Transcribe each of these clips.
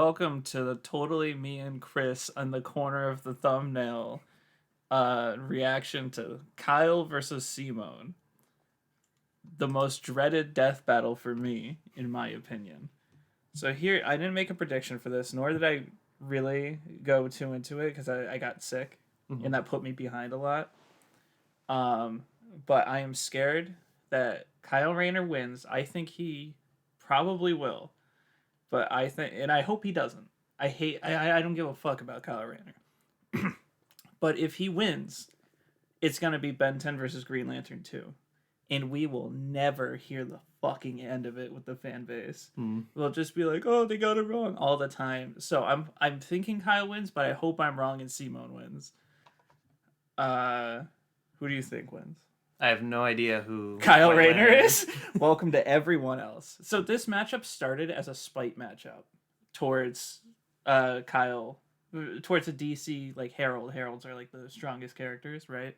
welcome to the totally me and Chris on the corner of the thumbnail reaction to Kyle versus Simone. The most dreaded death battle for me, in my opinion. So here, I didn't make a prediction for this, nor did I really go too into it because I got sick, and that put me behind a lot. But I am scared that Kyle Rayner wins. I think he probably will, but I think, and I hope he doesn't. I don't give a fuck about Kyle Rayner. But if he wins, it's gonna be Ben 10 versus Green Lantern 2, and we will never hear the fucking end of it with the fan base. We'll just be like, "Oh, they got it wrong" all the time. So I'm thinking Kyle wins, but I hope I'm wrong and Simone wins. Who do you think wins? I have no idea who Kyle Rayner is. Welcome to everyone else. So this matchup started as a spite matchup towards Kyle, towards a DC like Herald. Heralds are like the strongest characters, right?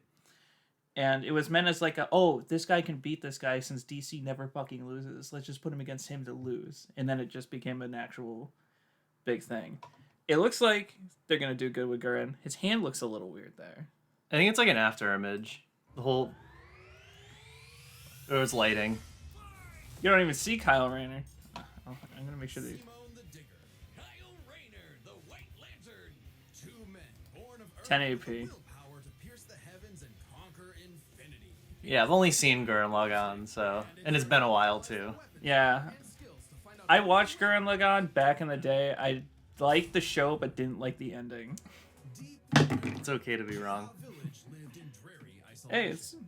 And it was meant as like this guy can beat this guy since DC never fucking loses. Let's just put him against him to lose. And then it just became an actual big thing. It looks like they're gonna do good with Gurren. His hand looks a little weird there. I think it's like an after image. The whole it was lighting. You don't even see Kyle Rayner. Oh, I'm gonna make sure that. Simone the Digger, Kyle Rayner, the White Lantern, two men born of Earth 10 with AP. the willpower to pierce the heavens and conquer infinity. Yeah, I've only seen Gurren Lagann, so and it's been a while too. Yeah, And skills to find out I watched Gurren Lagann back in the day. I liked the show, but didn't like the ending. deep It's okay to be wrong. village lived in dreary isolation.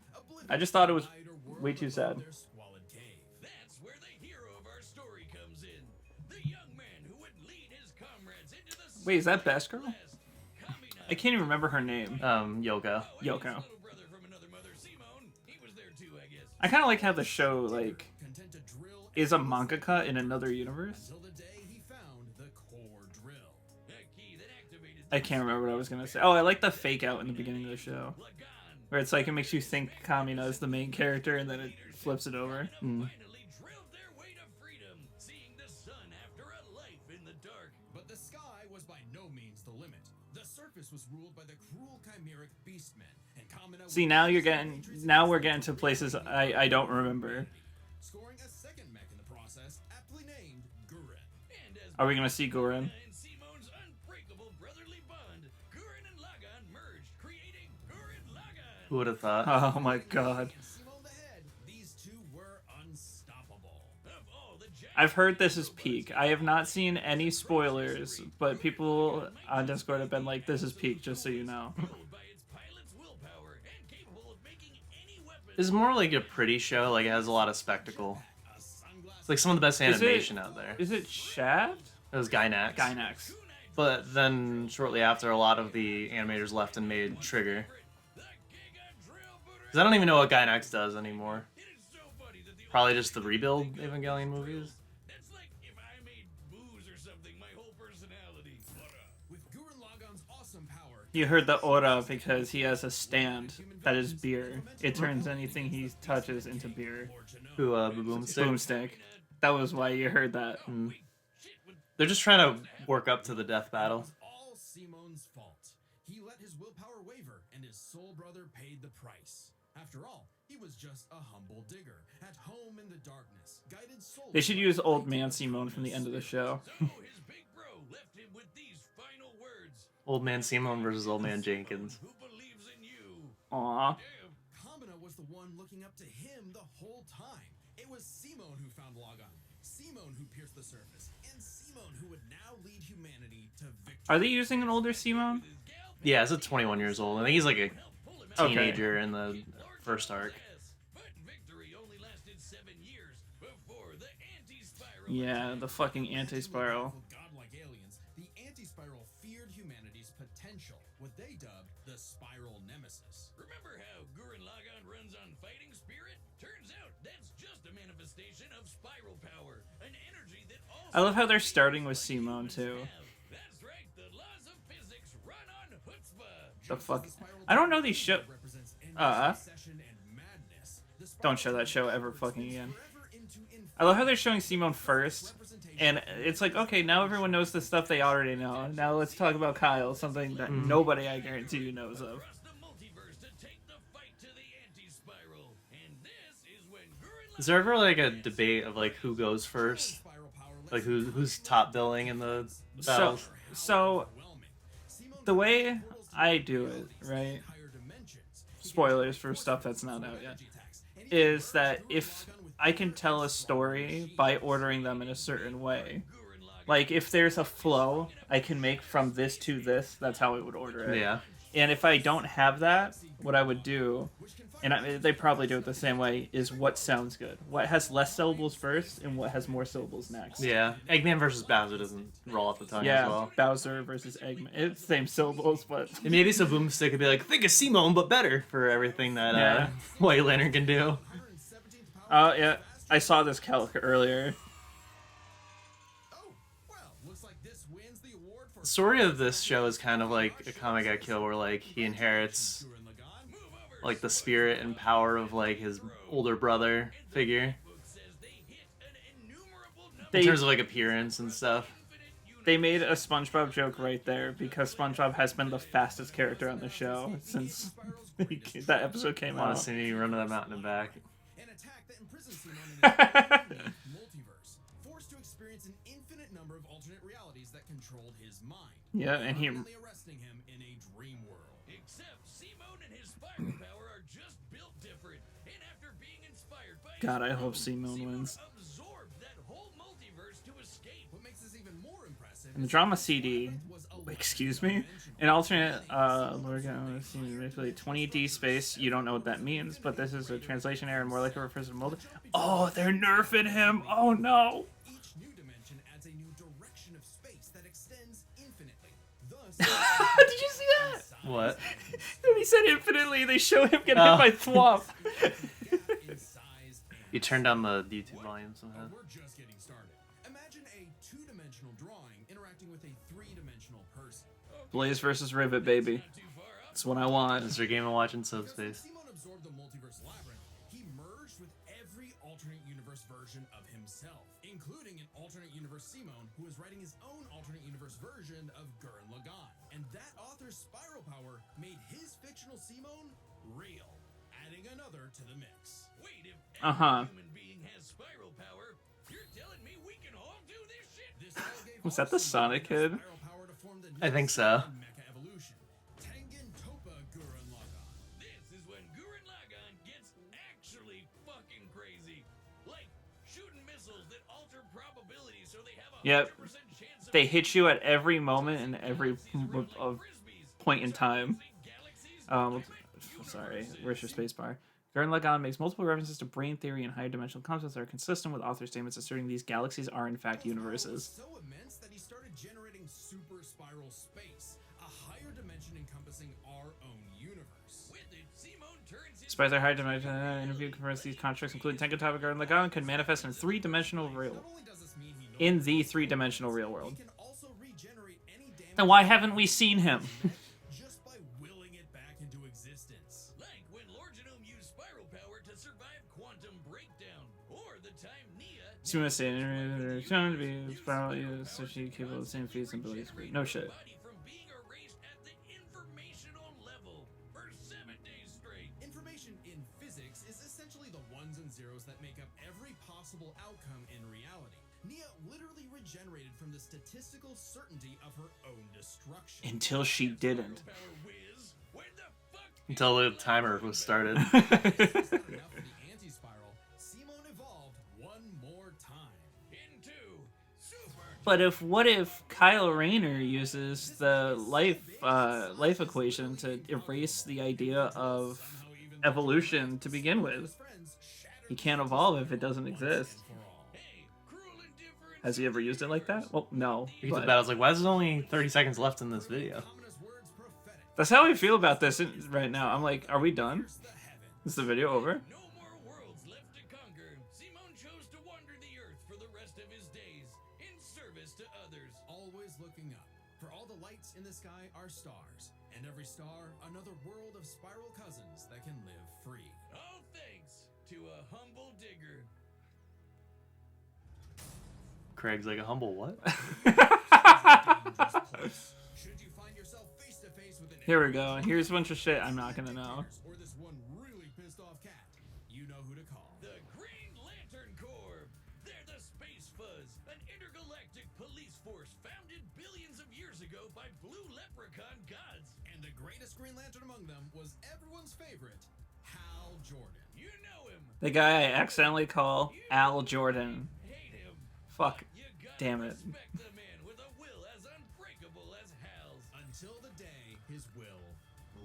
Hey, I just thought it was Wider world way too around sad. their squalid cave. That's where the hero of our story comes in. The young man who would lead his comrades into the Wait, is that Best Girl? Celeste. Kamina. I can't even remember her name. Yoko. And his Yoko. little brother from another mother, Simone. He was there too, I guess. I kind of like how the show like Content to drill is a mangaka in another universe. until the day he found the core drill. A key that activated I can't remember what I was gonna say. Oh, I like the fake out in the beginning of the show, Lagan. where it's like it makes you think Kamina is the main character, and then it flips it over. Finally drilled their way to freedom, seeing the sun after a life in the dark. But the sky was by no means the limit. The surface was ruled by the cruel chimeric beastmen, and Kamina See, now we're getting to places I don't remember. scoring a second mech in the process, aptly named Gurren. And as Are we gonna see Gurren? and Simone's unbreakable brotherly bond, Gurren and Lagan merged, creating Gurren Lagan. Who would have thought? Oh my god. Simone the Head, these two were unstoppable. Of all the I've heard this is peak. I have not seen any spoilers, but people on Discord have been like, "This is peak," just so you know. controlled by its pilot's willpower and capable of making any weapon. It's more like a pretty show. Like it has a lot of spectacle. A sunglass It's like some of the best Is it- animation out there. Is it Shaft? It was Gainax. Gainax. But then shortly after, a lot of the animators left and made Trigger. the Giga Drill Booter. 'Cause I don't even know what Gainax does anymore. It is so funny that the Probably just the rebuild Evangelion movies. That's like if I made booze or something, my whole personality. With Gurren Lagan's awesome power, You heard the aura because he has a stand that is beer. It turns anything he touches into beer. Who Boomstick? Boomstick. That was why you heard that. shit would They're just trying to work up to the death battle. was all Simone's fault. He let his willpower waver, and his soul brother paid the price. After all, he was just a humble digger, at home in the darkness, guided solely They should by use the Old fate Man of Simone from the end of the show. So his big bro left him with these final words. Old Man Simone versus Old Man Jenkins. Who believes in you? Aw. Kamina was the one looking up to him the whole time. It was Simone who found Lagan, Simone who pierced the surface, and Simone who would now lead humanity to victory. Are they using an older Simone? Yeah, it's at 21 years old. I think he's like a teenager in the first arc. But victory only lasted 7 years before the anti-spiral. Yeah, the fucking anti-spiral. Godlike aliens, the anti-spiral feared humanity's potential, what they dubbed the spiral nemesis. Remember how Gurren Lagann runs on fighting spirit? Turns out that's just a manifestation of spiral power, an energy that also I love how they're starting with Simone too. That's right, the laws of physics run on chutzpah. The fuck? I don't know these show. Represents Uh-uh. secession and madness. The Don't show that show ever fucking again. I love how they're showing Simone first, And it's like, okay, now everyone knows the stuff they already know. Now let's talk about Kyle, something that nobody, I guarantee you, knows of. Across the multiverse to take the fight to the anti-spiral. And this is when Gurren Is there ever like a debate of like who goes first, Spiral Power like who's top billing in the So, battles? so the way I do it, right? Spoilers for stuff that's not out yet. Is that if I can tell a story by ordering them in a certain way. Like, if there's a flow I can make from this to this, that's how I would order it. Yeah. And if I don't have that, what I would do, and they probably do it the same way, is what sounds good. What has less syllables first, and what has more syllables next. Yeah. Eggman versus Bowser doesn't roll off the tongue Yeah, as well. Bowser versus Eggman. It's the same syllables, but... And maybe some boomstick could be like, think of Simone, but better for everything that Yeah. White Lantern can do. Oh, yeah. I saw this calc earlier. Oh, well, looks like this wins the award for The story of this show is kind of like a Comic Got Kill, where like he inherits Gurren Lagann. Move over. like the spirit and power of like his older brother figure Book says they hit an innumerable number in They, terms of like appearance and stuff. they made a SpongeBob joke right there, because SpongeBob has been the fastest character on the show since that episode came I want out. to see me run to that mountain and back. an attack that imprisons Simone in the multiverse, forced to experience an infinite number of alternate realities that controlled his mind. Yeah, and he... Permanently arresting him in a dream world. Except Simone and his spiral power are just built different, and after being inspired by his God, I hope powers, Simone wins. absorbed that whole multiverse to escape. What makes this even more impressive In the is drama that CD, was a excuse me, an alternate Lord manipulate 20D space. You don't know what that means, but this is a translation error and more likely refers to multi. Oh, they're nerfing him. Oh no. each new dimension adds a new direction of space that extends infinitely. Thus, Did you see that? What? When he said infinitely, they show him get Oh. hit by Thwomp. in size and You turned down the YouTube volume somehow. we're just getting started. Imagine a two-dimensional drawing interacting with a three-dimensional person. Blaze versus Rivet, baby. That's what I want. Is there Game of Watching Subspace? Simon absorbed the multiverse labyrinth. He merged with every alternate universe version of himself, including an alternate universe Simone, who is writing his own alternate universe version of Gurren Lagann. And that author's spiral power made his fictional Simone real, adding another to the mix. Wait, if every human being has spiral power, you're telling me we can all do this shit? This all gave Was that the Simone Sonic kid? spiral power to form the I think so. Mecha Evolution, Tengen Toppa Gurren Lagann. This is when Gurren Lagann gets actually fucking crazy. Like shooting missiles that alter probability so they have a Yep. 100% chance of They hit you at every moment and every point in time. Sorry, where's your space bar? Gurren Lagann makes multiple references to brain theory and higher dimensional concepts that are consistent with author statements asserting these galaxies are in fact universes. so immense that he started generating super spiral space, a higher dimension encompassing our own universe. With it, Simone turns his Despite their high dimension interview confirms these constructs, including Tenkataba Gurren Lagann, can manifest in three-dimensional real Not only does this mean he knows in the three-dimensional real world. he can also regenerate any damage Then why haven't we seen him? just by willing it back into existence. Like when Lord Genome used spiral power to survive quantum breakdown, or the time Nia She must say, shown to be spiral used, so she capable of the same feats and abilities. No shit. body from being erased at the informational level for 7 days straight. Information in physics is essentially the ones and zeros that make up every possible outcome in reality. Nia literally regenerated from the statistical certainty of her own destruction. Until she didn't. Power whiz, when the fuck Until the timer was started. is not enough for the anti-spiral, Simone evolved one more time into super. But what if Kyle Rayner uses the life equation to erase the idea of evolution to begin with? He can't evolve if it doesn't exist. Has he ever used it like that? Well, no. You get to but the I was like, why is there only 30 seconds left in this video? that's how I feel about this right now. I'm like, are we done? Is the video over? No more worlds left to conquer. Simone chose to wander the earth for the rest of his days in service to others. Always looking up. For all the lights in the sky are stars, and every star another world of spiral cousins that can live free. All thanks to a humble digger. Craig's like a humble what? Should you find yourself face to face with an Here we go. Here's a bunch of shit I'm not gonna know. or this one really pissed off cat, you know who to call. The Green Lantern Corps. They're the Space Fuzz, an intergalactic police force founded billions of years ago by blue leprechaun gods. And the greatest Green Lantern among them was everyone's favorite, Hal Jordan. You know him. The guy I accidentally call Al Jordan. Hate him. Fuck. You gotta Damn it. respect the man with a will as unbreakable as Hal's. Until the day his will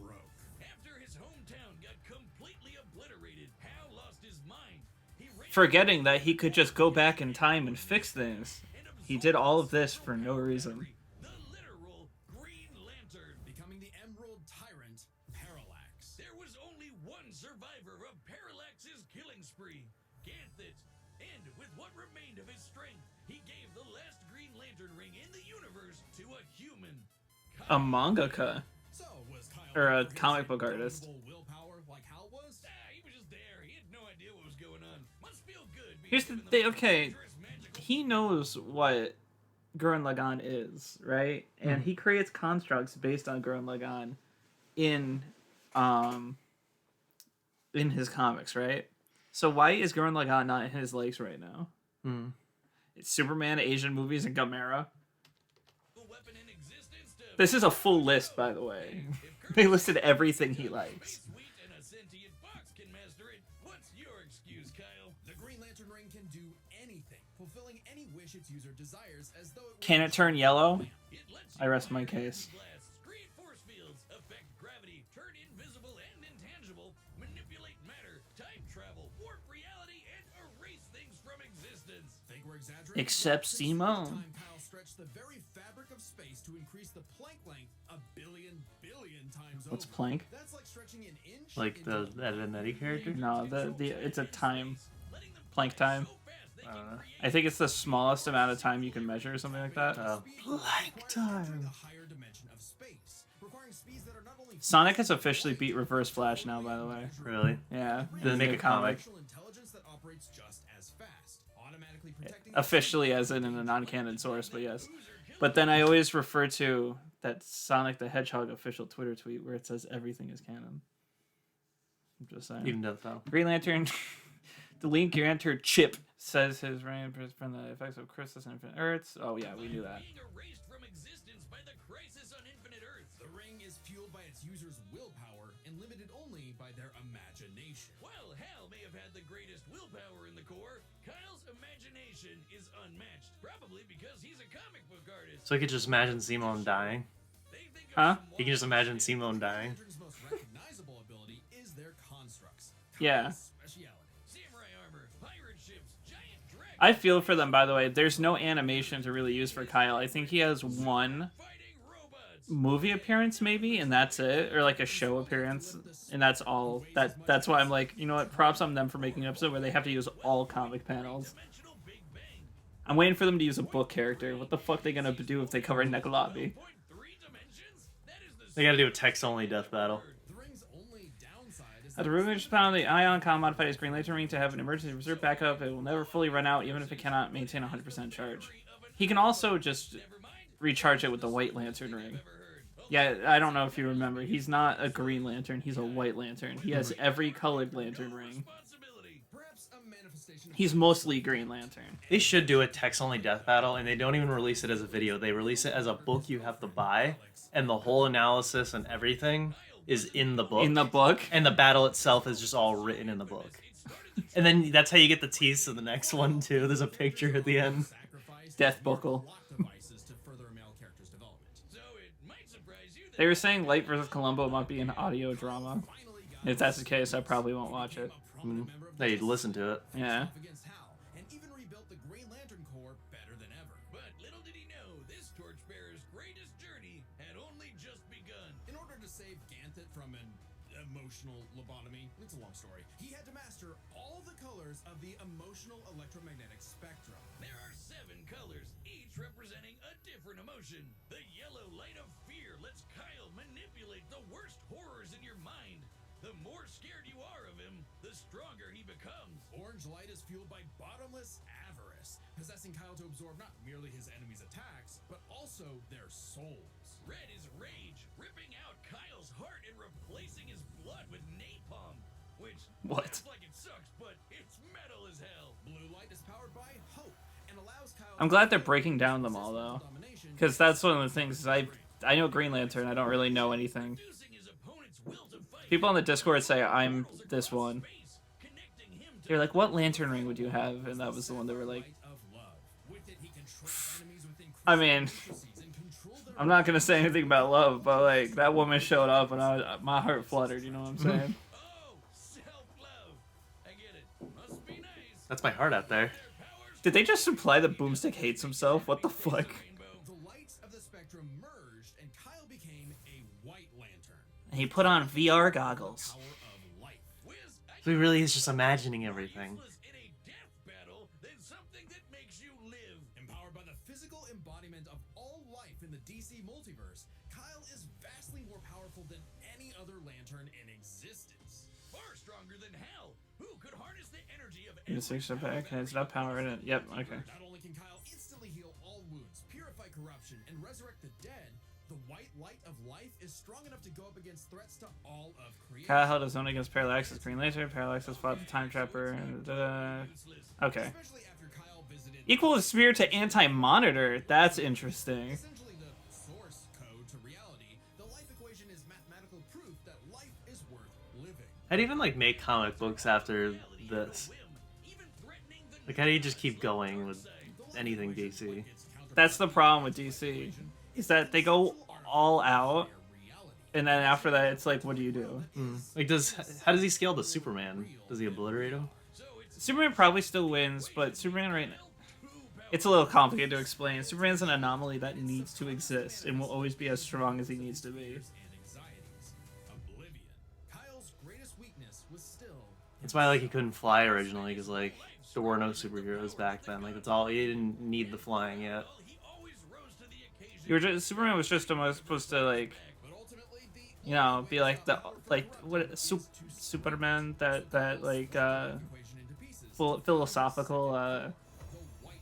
broke. After his hometown got completely obliterated, Hal lost his mind. He ran Forgetting that he could just go back in time and fix things. He did all of this for no reason. the literal Green Lantern, becoming the Emerald Tyrant, Parallax. There was only one survivor of Parallax's killing spree, Ganthet. And with what remained of his strength, he gave the last Green Lantern ring in the universe to a human. A mangaka. So was Kyle Or a Rayner comic his book artist. indomitable willpower like Hal was? He was just there. He had no idea what was going on. Must feel good being Here's the given thing, most okay. dangerous magical He knows what Gurren Lagann is, right? And he creates constructs based on Gurren Lagann in his comics, right? So why is Gurren Lagann not in his likes right now? Hmm. It's Superman, Asian movies, and Gamera. weapon in existence to This is a full list, by the way. They listed everything he likes. Sweet and a sentient fox can master it. What's your excuse, Kyle? The Green Lantern ring can do anything, fulfilling any wish its user desires as though it Can it turn yellow? It lets I you rest my fire case. energy blasts, create force fields, affect gravity, turn invisible and intangible, manipulate matter, time travel, warp reality, and erase things from existence. Think we're exaggerating? Except Since Simone. time Kyle stretched the very fabric of space to increase the Planck length a billion times What's over. Planck? That's like stretching an inch Like the into Ed and Eddie character? No, the it's a time. letting them Planck fly time. so fast they I don't can know. create I think it's the smallest amount of time you can measure or something like that. Oh. Planck time. Sonic has officially beat Reverse Flash now, by the way. Really? Yeah. Then make New a comic. Officially, as in a non-canon source, but yes. But then I always refer to that Sonic the Hedgehog official Twitter tweet where it says everything is canon. I'm just saying. Even Death Battle. Green Lantern, the Green Lantern chip says his reign from the effects of Crisis on Infinite Earths. Oh yeah, we knew that. Being erased from existence by the crisis on Infinite Earths. The ring is fueled by its users' willpower and limited only by their imagination. While Hal may have had the greatest willpower in the Corps, Kyle's imagination is unmatched. Probably because he's a comic book artist. So I could just imagine Simone dying. They think of Huh? some You can just imagine Simone dying. Lantern's most recognizable ability is their constructs. Yeah. Kyle's speciality. Samurai armor, pirate ships, giant dragons. I feel for them, by the way. There's no animation to really use for Kyle. I think he has one Fighting robots. movie appearance, maybe, and that's it, or like a show appearance, and that's all. That's why I'm like, you know what? Props on them for making an episode where they have to use all comic panels. Dimensional Big Bang. I'm waiting for them to use a book character. What the fuck they gonna do if they cover Nekulabi? 1.3 dimensions? That is the They gotta do a text-only Death Battle. The ring's only downside is At the room just found the Ion Com modified his Green Lantern ring to have an emergency reserve backup. It will never fully run out, even if it cannot maintain 100% charge. He can also just recharge it with the White Lantern ring. Yeah, I don't know if you remember. He's not a Green Lantern. He's a White Lantern. He has every colored Lantern ring. responsibility. Perhaps a manifestation of He's mostly Green Lantern. They should do a text-only Death Battle, and they don't even release it as a video. They release it as a book you have to buy, and the whole analysis and everything is in the book. In the book, And the battle itself is just all written in the book. And then that's how you get the tease of the next one, too. There's a picture at the end. sacrifice Death Buckle. lock devices to further a male character's development. So it might surprise you that They were saying Light vs. Columbo might be an audio drama. finally got If that's the case, I probably won't watch it. a prominent member of They listen to it. Yeah. against Hal, and even rebuilt the Green Lantern Corps better than ever. But little did he know, this torchbearer's greatest journey had only just begun. In order to save Ganthet from an emotional lobotomy, it's a long story, he had to master all the colors of the emotional electromagnetic spectrum. There are 7 colors, each representing a different emotion. The yellow light of fear lets Kyle manipulate the worst horrors in your mind. The more scared you are of him, the stronger he becomes. Orange light is fueled by bottomless avarice. possessing Kyle to absorb not merely his enemies' attacks, but also their souls. Red is rage, ripping out Kyle's heart and replacing his blood with napalm, which What? sounds like it sucks, but it's metal as hell. Blue light is powered by hope and allows Kyle. I'm glad they're breaking down them all though, because that's one of the things I know Green Lantern. I don't really know anything. People on the Discord say I'm this one. They're like, what lantern ring would you have? And that was the one they were like. I mean, I'm not gonna say anything about love, but like that woman showed up and my heart fluttered. You know what I'm saying? That's my heart out there. Did they just imply that Boomstick hates himself? What the fuck? The lights of the spectrum merged, and Kyle became a white lantern. And he put on VR goggles. Power of life. So he really is just imagining everything. In a death battle, then something that makes you live. Empowered by the physical embodiment of all life in the DC multiverse, Kyle is vastly more powerful than any other lantern in existence. Far stronger than Hal, who could harness the energy of It's a back. It's not power in it. Yep. Okay. Not only can Kyle instantly heal all wounds, purify corruption, and resurrect the dead, the white light of life is strong enough to go up against threats to all of creation. Kyle held his own against Parallax as Green Lantern. Parallax has fought the Time Trapper. Okay. Especially after Kyle visited Equal spirit to Anti-Monitor. That's interesting. essentially the source code to reality. The life equation is mathematical proof that life is worth living. I'd even like make comic books after this. Like, how do you just keep going with anything DC? That's the problem with DC. Is that they go all out, and then after that, it's like, what do you do? Like, how does he scale to Superman? Does he obliterate him? Superman probably still wins, but Superman right now, it's a little complicated to explain. Superman's an anomaly that needs to exist and will always be as strong as he needs to be. Oblivion. Kyle's greatest weakness was still That's why like he couldn't fly originally, because like there were no superheroes back then. Like it's all he didn't need the flying yet. Superman was just almost supposed to like, you know, be like the Superman that like philosophical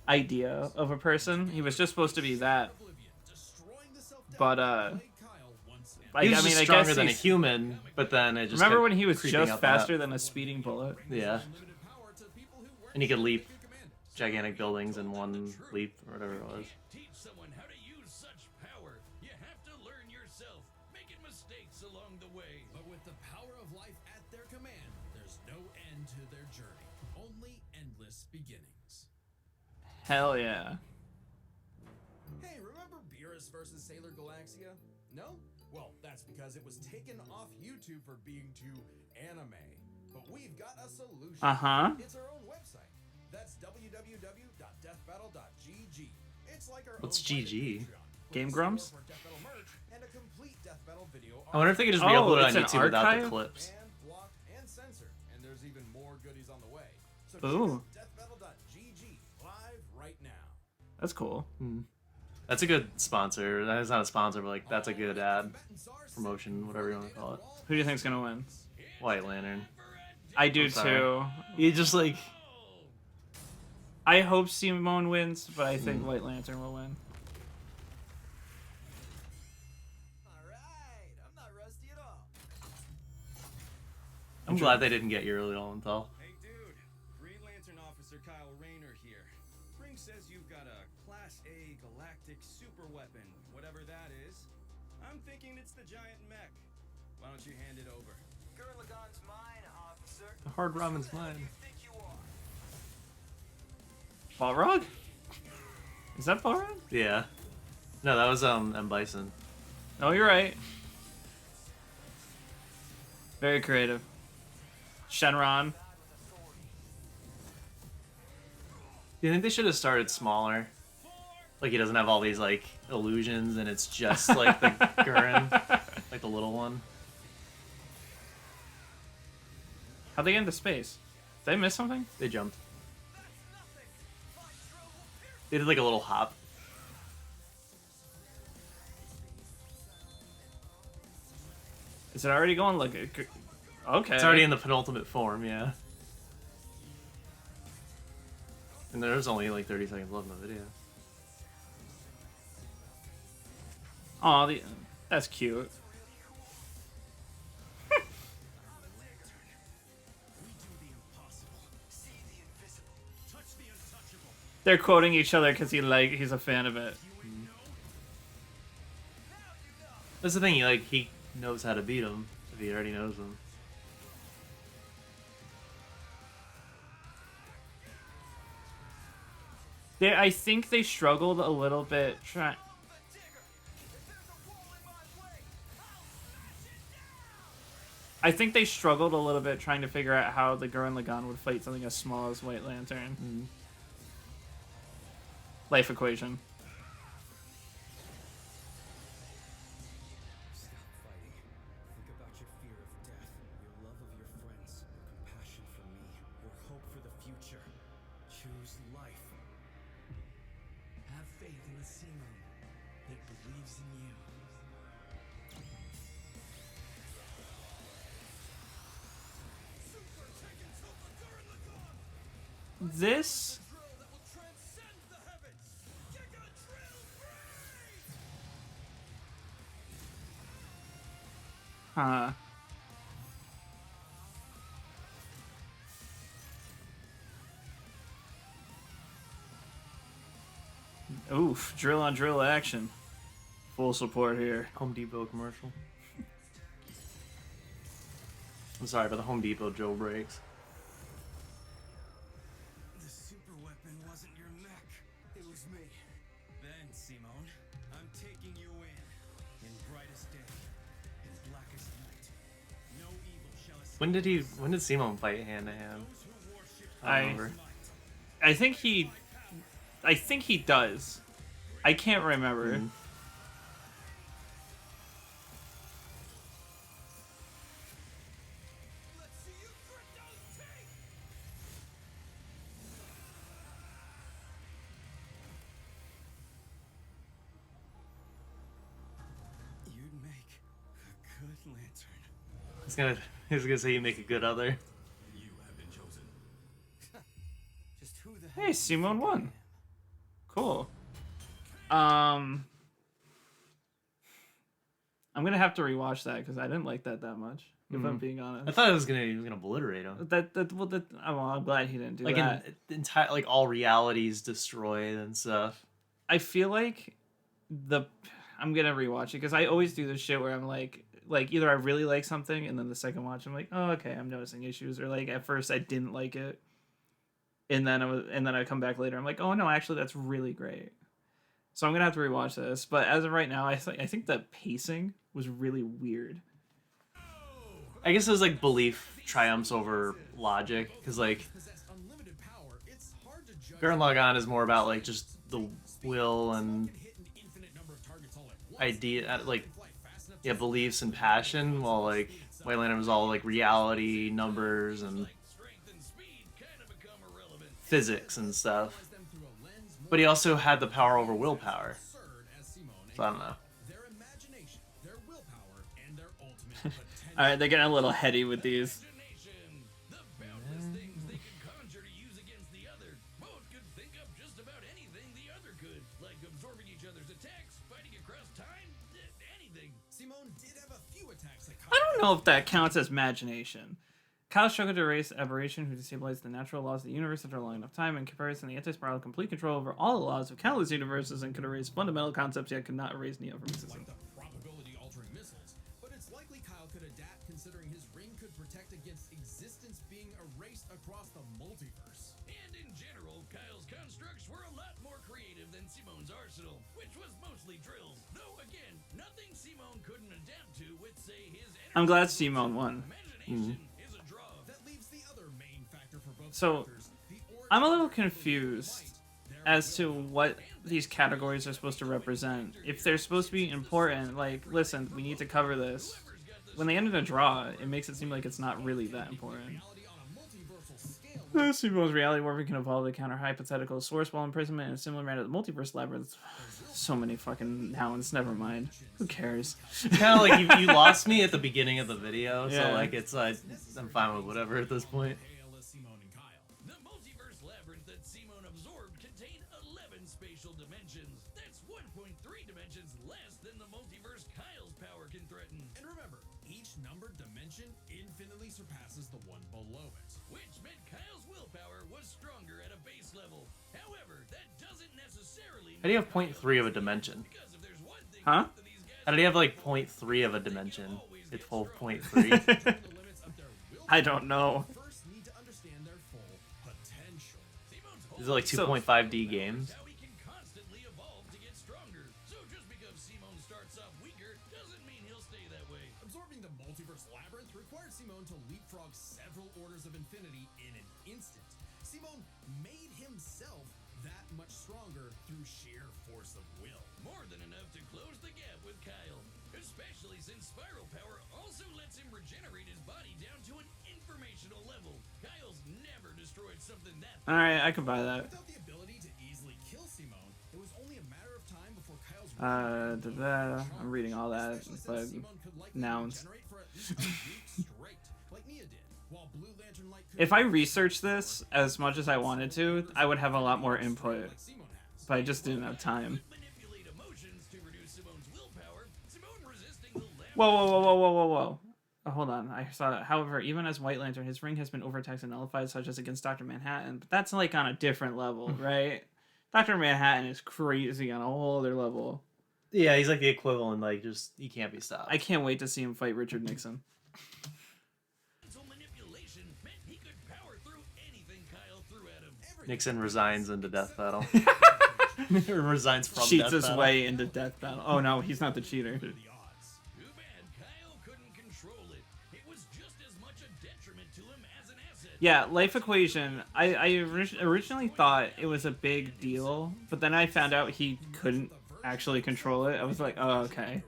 idea of a person. He was just supposed to be that, but like, He was I mean, just I stronger guess than a he's- human, but then it just Remember kept when he was creeping just up faster that. than a speeding bullet? Yeah, and he could leap gigantic buildings in one leap or whatever it was. teach someone how to use such power. You have to learn yourself, making mistakes along the way. But with the power of life at their command, there's no end to their journey, only endless beginnings. Hell yeah. Hey, remember Beerus versus Sailor Galaxia? No? Well, that's because it was taken off YouTube for being too anime. But we've got a solution. Uh-huh. It's our own website. That's www.deathbattle.gg. It's like our What's own private GG? Patreon, Game with Grumps? support for Death Battle merch and a complete Death Battle video I wonder if they could just Oh, re-upload it it's on an YouTube without the archive? clips. banned, blocked, and censored. And there's even more goodies on the way. So Ooh. check out deathbattle.gg live right now. That's cool. That's a good sponsor. That is not a sponsor, but like that's a good ad promotion, whatever you want to call it. Who do you think's gonna win? White Lantern. I do I'm sorry. too. You just like I hope Simone wins, but I think White Lantern will win. Alright, I'm not rusty at all. I'm glad they didn't get Uriel. Hey dude, Green Lantern Officer Kyle Rayner here. Ring says you've got a Class A galactic super weapon, whatever that is. I'm thinking it's the giant mech. Why don't you hand it over? Gurren Lagann's mine, officer. The hard ramen's Who mine. do you think you are? Balrog? Is that Balrog? Yeah. No, that was M. Bison. Oh, you're right. Very creative. Shenron. Do you think they should have started smaller? Like he doesn't have all these like illusions, and it's just like the Gurren, like the little one. How'd they get into space? Did I miss something? They jumped. They did like a little hop. Is it already going like a... Okay. It's already in the penultimate form, yeah. And there's only like 30 seconds left in the video. Oh, that's cute. We do the impossible. See the invisible. Touch the untouchable. They're quoting each other because he's a fan of it. That's the thing. He knows how to beat him if he already knows him. I think they struggled a little bit trying. I think they struggled a little bit trying to figure out how the Gurren Lagann would fight something as small as White Lantern. Life equation. Stop fighting. Think about your fear of death, your love of your friends, your compassion for me, your hope for the future. Choose life. Have faith in the Simon that believes in you. This That will transcend the heavens. Giga Drill free! Huh. Oof, drill on drill action. Full support here. Home Depot commercial. I'm sorry, but the Home Depot Joe breaks. The super weapon wasn't your mech. It was me. Then, Simone, I'm taking you in brightest day, in blackest night. No evil shall escape. When did Simon fight hand to hand? Those who worship I don't remember. I think he does. I can't remember. Let's see you grit those teeth! You'd make a good lantern. He's gonna say you make a good other. You have been chosen. Just who the hell Hey, do you Simone think I won. am? Cool. I'm gonna have to rewatch that because I didn't like that much. If I'm being I honest. thought he was gonna obliterate him. I'm glad he didn't do Like that. entire all realities destroyed and stuff. I feel like I'm gonna rewatch it because I always do this shit where I'm like either I really like something and then the second watch I'm like, oh okay, I'm noticing issues, or like at first I didn't like it, and then I come back later I'm like, oh no, actually that's really great. So I'm gonna have to rewatch this, but as of right now, I think the pacing was really weird. I guess it was like belief triumphs over logic, because like Possess unlimited power. It's hard to judge. Gurren Lagann is more about like just the will and Hit an infinite number of targets all at once. idea, like Fly fast enough yeah, beliefs and passion, while like White Lantern was all like reality, numbers, and strength and speed kind of become irrelevant. physics and stuff. Them through a lens more But he also had the power over willpower. absurd as Simone and So I don't know. their imagination, their willpower, and their ultimate potential. All right, they're getting a little heady with these. Imagination, the boundless things they could conjure to use against the other. Both could think up just about anything the other could, like absorbing each other's attacks, fighting across time, anything. Simone did have a few attacks that I don't know if that counts as imagination. Kyle struggled to erase aberration who destabilized the natural laws of the universe after a long enough time. In comparison, the anti-spiral had complete control over all the laws of countless universes and could erase fundamental concepts, yet could not erase Neo from existence. like the probability-altering missiles, but it's likely Kyle could adapt considering his ring could protect against existence being erased across the multiverse. And in general, Kyle's constructs were a lot more creative than Simone's arsenal, which was mostly drills. Though again, nothing Simone couldn't adapt to with, say, his I'm glad Simone won. imagination is a draw. That leaves the other main factor for both So, characters, the origin I'm a little of confused their as to what these categories are supposed to represent. If they're supposed to be important, like, listen, we need to cover this. When they end in a draw, it makes it seem like it's not really that important. reality on a multiversal scale. Simone's reality warping can evolve to counter hypothetical source while imprisonment in a similar manner to the multiverse labyrinth. So many fucking nouns, never mind. Who cares? Kind of like you lost me at the beginning of the video, Yeah. so like it's I'm fine with whatever at this point. Hail as Simone and Kyle. The multiverse labyrinth that Simone absorbed Each numbered dimension infinitely surpasses the one below it. Which meant Kyle's willpower was stronger at a base level. However, that doesn't necessarily How do you have 0.3 of a dimension? because if there's one thing Huh? both of these guys How did he have like 0.3 of a dimension? It's full 0.3. The limits of their willpower, I don't know. first need to understand their full potential. Simon's Is it like So- 2.5D games? how he can constantly evolve to get stronger. So just because Simone starts off weaker doesn't mean he'll stay that way. Absorbing the multiverse labyrinth required Simone to leapfrog several orders of infinity in an instant. Simone made himself that much stronger through sheer force of will. More than enough to close the gap with Kyle. Especially since Spiral Power also lets him regenerate his body down to an informational level. Kyle's never destroyed something that All right, I can buy that. Without the ability to easily kill Simone, it was only a matter of time before Kyle's I'm reading all that, Especially but since Simone could likely nouns. regenerate for at least a week straight, like Nia did, while Blue Lantern Light could If I researched this as much as I wanted to, I would have a lot more input, like Simone has. but I just didn't have time. manipulate emotions to reduce Simone's willpower. Simone resisting the Whoa, whoa, whoa, whoa, whoa, whoa, whoa. Oh, hold on. I saw that. However, even as White Lantern, his ring has been overtaxed and nullified, such as against Dr. Manhattan. But that's like on a different level, right? Dr. Manhattan is crazy on a whole other level. Yeah, he's like the equivalent. Like, just he can't be stopped. I can't wait to see him fight Richard Nixon. mental manipulation meant he could power through anything Kyle threw at him. Nixon resigns into death battle. Or resigns from Cheats death his battle. way into death battle. Oh no, he's not the cheater. The odds. Too bad Kyle couldn't control it. It was just as much a detriment to him as an asset. Yeah, Life Equation. Originally thought it was a big deal, but then I found out he couldn't actually control it. I was like, oh, okay.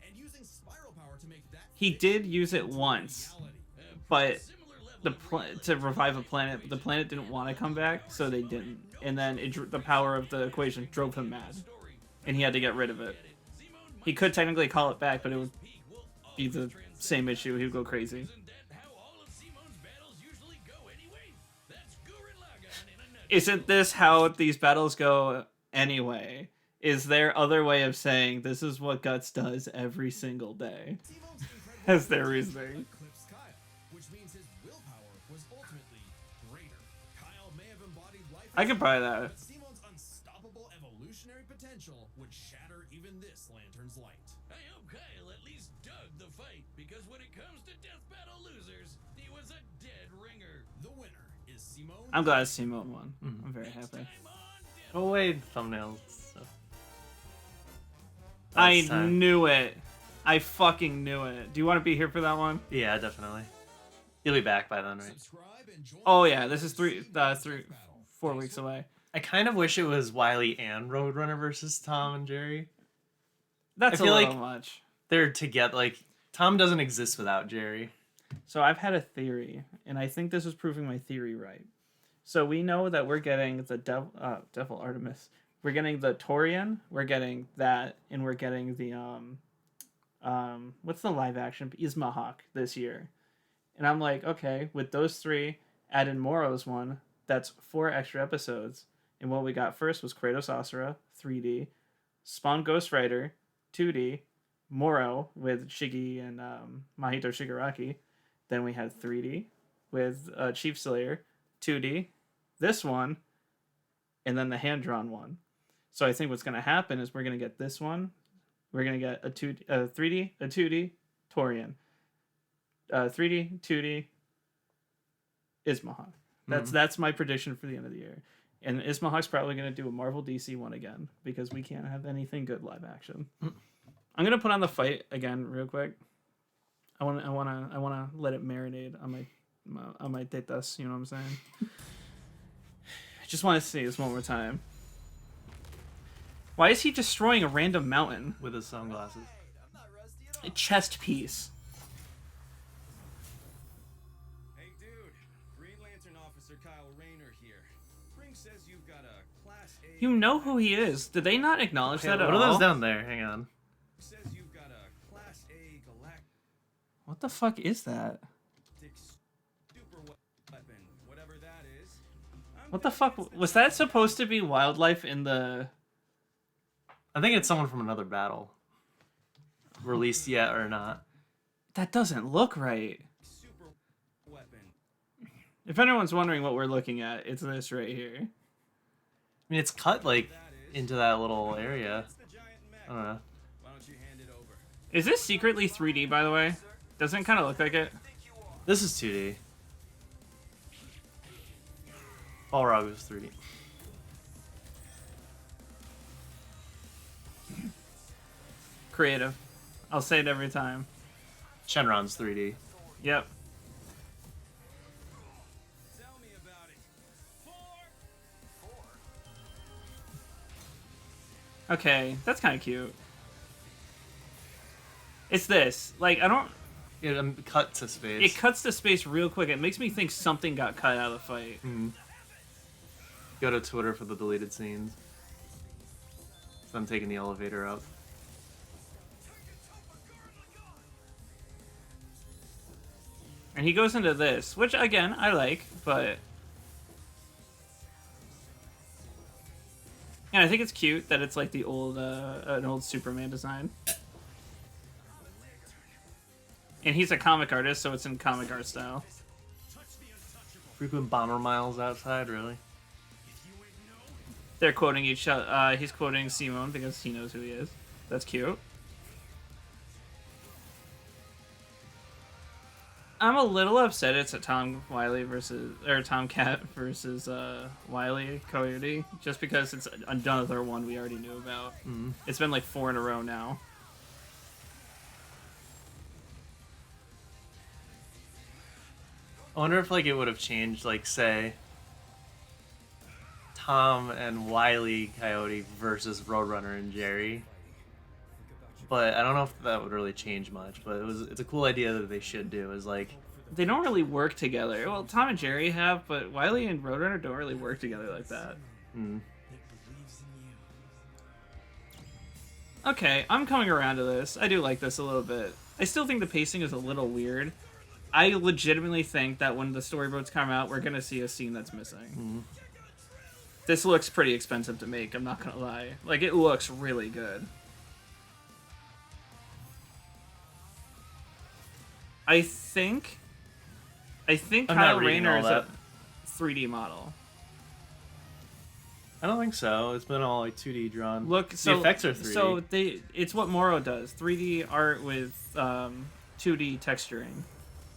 And using spiral power to make that He did use it once, but to revive a planet, but the planet didn't want to come back, so they didn't. And then the power of the equation drove him mad, and he had to get rid of it. He could technically call it back, but it would be the same issue. He would go crazy. Isn't that how all of Simone's battles usually go anyway? That's Gurren Lagann in a nutshell. Isn't this how these battles go anyway? Is there other way of saying this is what Guts does every single day? Simone's incredible That's their reasoning. eclipsed Kyle, which means his willpower was ultimately greater. Kyle may have embodied life. I could buy that. But Simone's unstoppable evolutionary potential would shatter even this lantern's light. I hope Kyle at least dug the fight, because when it comes to death battle losers, he was a dead ringer. The winner is Simone. I'm glad Simone won. I'm very happy. Time on Death Oh wait, thumbnails. So. I That's time. knew it. I fucking knew it. Do you want to be here for that one? Yeah, definitely. You'll be back by then, right? Subscribe and join Oh the yeah, this is Death Battle. 4 weeks away. I kind of wish it was Wily and Roadrunner versus Tom and Jerry. That's I a feel little like- much. They're together. Like Tom doesn't exist without Jerry. So I've had a theory, and I think this is proving my theory right. So we know that we're getting the Devil Artemis. We're getting the Torian. We're getting that, and we're getting the what's the live action Ismahawk this year. And I'm like, okay, with those three, add in Moro's one. That's 4 extra episodes. And what we got first was Kratos Asura 3D, Spawn Ghost Rider 2D, Moro with Shiggy and Mahito Shigaraki. Then we had 3D with Chief Slayer, 2D, this one, and then the hand-drawn one. So I think what's going to happen is we're going to get this one. We're going to get a 3D, a 2D, Torian. 3D, 2D, Ismahawk. That's my prediction for the end of the year. And Ismahawk's probably going to do a Marvel DC one again because we can't have anything good live action. I'm going to put on the fight again real quick. I want to let it marinate on my tetas, you know what I'm saying? I just want to see this one more time. Why is he destroying a random mountain? With his sunglasses. I'm not rusty at all. A chest piece. Hey, dude. Green Lantern Officer Kyle Rayner here. Ring says you've got a Class A. You know who he is. Did they not acknowledge Hey, that what at are all? those down there? Hang on. Says you've got a Class A galactic What the fuck is that? super weapon, whatever that is. What the fuck? Was that supposed to be wildlife in the... I think it's someone from another battle. Released yet or not. That doesn't look right. super weapon. If anyone's wondering what we're looking at, it's this right here. I mean, it's cut like into that little area. It's the giant mech. I don't know. Why don't you hand it over? Is this secretly 3D, by the way? Doesn't it kind of look like it? This is 2D. Balrog was 3D. Creative. I'll say it every time. Shenron's 3D. Yep. Tell me about it. Okay, that's kind of cute. It's this. Like, I don't... It cut to space. It cuts to space real quick. It makes me think something got cut out of the fight. Go to Twitter for the deleted scenes. So I'm taking the elevator up. And he goes into this, which, again, I like, but... And I think it's cute that it's like the old, an old Superman design. And he's a comic artist, so it's in comic art style. Frequent bomber miles outside, really? They're quoting each other. He's quoting Simone because he knows who he is. That's cute. I'm a little upset it's a Tom Cat versus Wile Coyote, just because it's another one we already knew about. It's been like 4 in a row now. I wonder if like it would have changed, like say Tom and Wile Coyote versus Roadrunner and Jerry. But I don't know if that would really change much. But it's a cool idea that they should do. Is like They don't really work together. Well, Tom and Jerry have, but Wile and Roadrunner don't really work together like that. Okay, I'm coming around to this. I do like this a little bit. I still think the pacing is a little weird. I legitimately think that when the storyboards come out, we're gonna see a scene that's missing. This looks pretty expensive to make, I'm not gonna lie. Like, it looks really good. I think I'm not Kyle reading Rayner all is that. a 3D model. I don't think so. It's been all like 2D drawn. Look, the so effects are 3D. So it's what Moro does. 3D art with 2D texturing.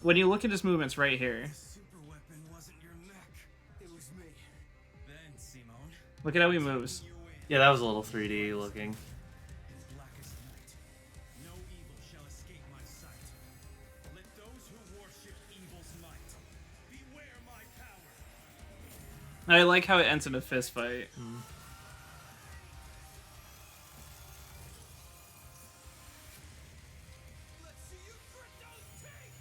When you look at his movements right here, Super weapon wasn't your mech. It was me. Then, Simone, look at how he moves. you win. Yeah, that was a little 3D looking. As black as night. No evil shall escape my sight. Let those who worship evil's might beware my power. I like how it ends in a fist fight. Let's see you grit those teeth.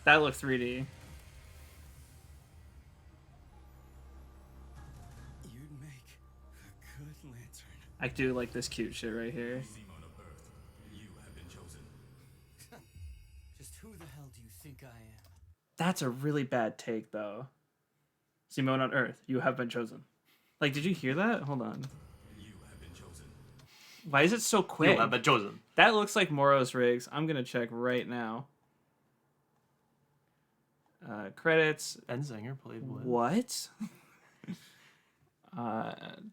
That looked 3D. You'd make a good lantern. I do like this cute shit right here. Simon of Earth, you have been chosen. Just who the hell do you think I am? That's a really bad take, though. Simone on Earth, you have been chosen. Like, did you hear that? Hold on. You have been chosen. Why is it so quick? You have been chosen. That looks like Moro's rigs. I'm gonna check right now. Credits. Enzinger played with. What? John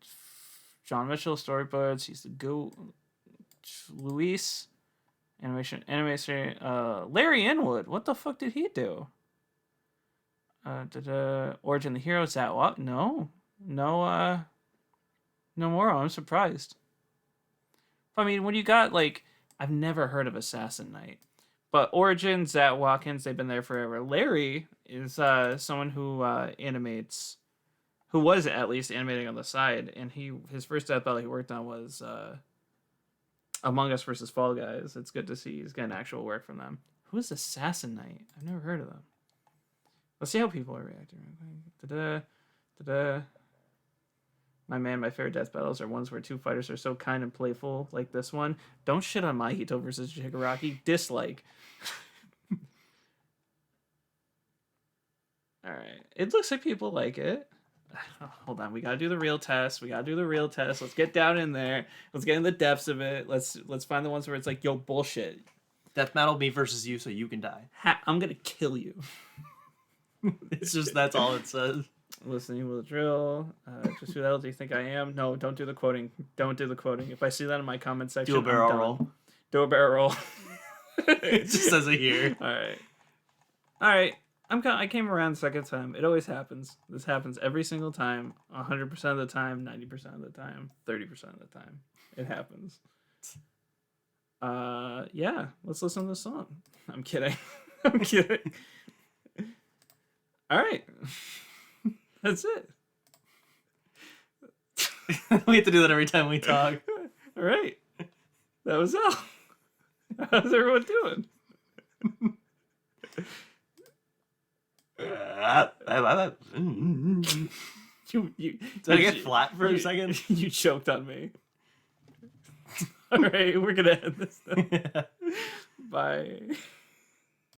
Mitchell storyboards. He's the goat. Luis, animation. Larry Inwood. What the fuck did he do? Origin the Hero. Is that what? No Moro. I'm surprised. I mean, when you got like, I've never heard of Assassin Knight. But Origin, Zat Watkins, they've been there forever. Larry is someone who animates, who was at least animating on the side, and his first Death Battle he worked on was Among Us versus Fall Guys. It's good to see he's getting actual work from them. Who is Assassin Knight? I've never heard of them. Let's see how people are reacting. My man, my favorite death battles are ones where two fighters are so kind and playful, like this one. Don't shit on Mahito versus Shigaraki. Dislike. Alright. It looks like people like it. hold on. We gotta do the real test. Let's get down in there. Let's get in the depths of it. Let's find the ones where it's like, yo, bullshit. Death metal, me versus you, so you can die. I'm gonna kill you. It's just that's all it says. Listening with a drill. Just who the hell do you think I am? No, don't do the quoting. Don't do the quoting. If I see that in my comment section, Do a barrel I'm done. roll. Do a barrel roll. It just says it here. All right. I came around the second time. It always happens. This happens every single time. 100% of the time. 90% of the time. 30% of the time. It happens. Yeah. Let's listen to the song. I'm kidding. I'm kidding. All right. That's it. We have to do that every time we talk. All right. That was all. How's everyone doing? You Did I get flat for a second? You choked on me. All right, we're gonna end this now. Bye.